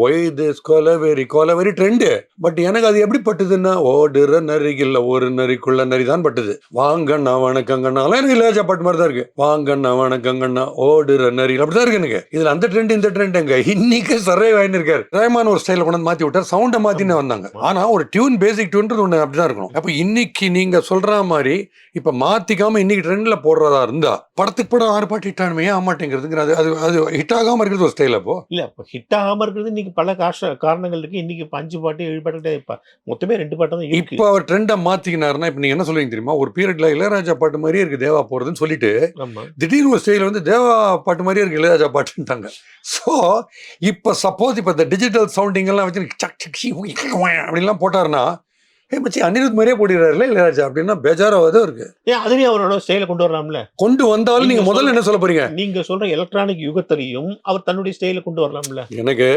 Y this kolaveri trend. But எனக்கு அது எப்படி பட்டுதுன்னா, ஓடுற நரிகில்ல ஒரு நரிக்குள்ள நரி தான் பட்டுது. வாங்கண்ணா வணக்கங்கண்ணாலாம் எனக்கு இளையராஜா பாட்டு மாதிரி தான் இருக்கு. வாங்கண்ணா வணக்கங்கண்ணா ஓடுற நரி அப்படிதான் இருக்கு எனக்கு. இதுல அந்த ட்ரெண்ட் இந்த ட்ரெண்ட் எங்க இன்னைக்கு சர்வே வாங்கி இருக்காரு. ரஹ்மான் ஒரு ஸ்டைல கொண்டு மாத்தி விட்டார், சவுண்ட மாத்தின்னு வந்தாங்க. ஆனா ஒரு டியூன் பேசிக் டியூன்றது ஒண்ணு அப்படிதான் இருக்கணும். அப்ப இன்னைக்கு நீங்க சொல்ற மாதிரி இப்ப மாத்திக்காம இன்னைக்கு ட்ரெண்ட்ல போடுறதா இருந்தா படத்துக்கு படம் 6 பாட்டு ஹிட் ஆனுமே ஆமாட்டேங்கிறதுங்கிற அது ஹிட் ஆகாம இருக்கிறது ஒரு ஸ்டைல். அப்போ இல்ல இப்போ ஹிட் ஆகாம இருக்கிறது இன்னைக்கு பல காரணங்கள் இருக்கு. இன்னைக்கு இப்ப 5 பாட்டு 7 பாட்டு இப்ப மொத்தமே 2 பாட்டு தான் இருக்கு. இப்ப அவர் ட்ரெண்ட மாத்திக்கினாருன்னா இப்ப நீங்க என்ன சொல்லுவீங்க தெரியுமா? ஒரு பீரியட்ல இளையராஜா பாட்டு மாதிரியே இருக்கு தேவா போறதுன்னு சொல்லிட்டு ஆமா. திடீர்னு ஒரு ஸ்டைல வந்து தேவா பாட்டு மாதிரியே இருக்கு இளையராஜா பாட்டுட்டாங்க. ஸோ இப்ப சப்போஸ் இப்ப இந்த டிஜிட்டல் சவுண்டிங் எல்லாம் வச்சு சக் சக் ஷி உய் அப்படின்லாம் போட்டாருன்னா மச்சி அனிருத் மாதிரியே போடுறாருல இளையராஜா அப்படின்னா பேஜாராவது இருக்கு. ஏன் அதுலயும் அவரோட ஸ்டைல கொண்டு வரலாம்ல? கொண்டு வந்தாலும் நீங்க முதல்ல என்ன சொல்ல போறீங்க? நீங்க சொல்ற எலக்ட்ரானிக் யுகத்திலையும் அவர் தன்னுடைய ஸ்டைல கொண்டு வரலாம்ல? எனக்கு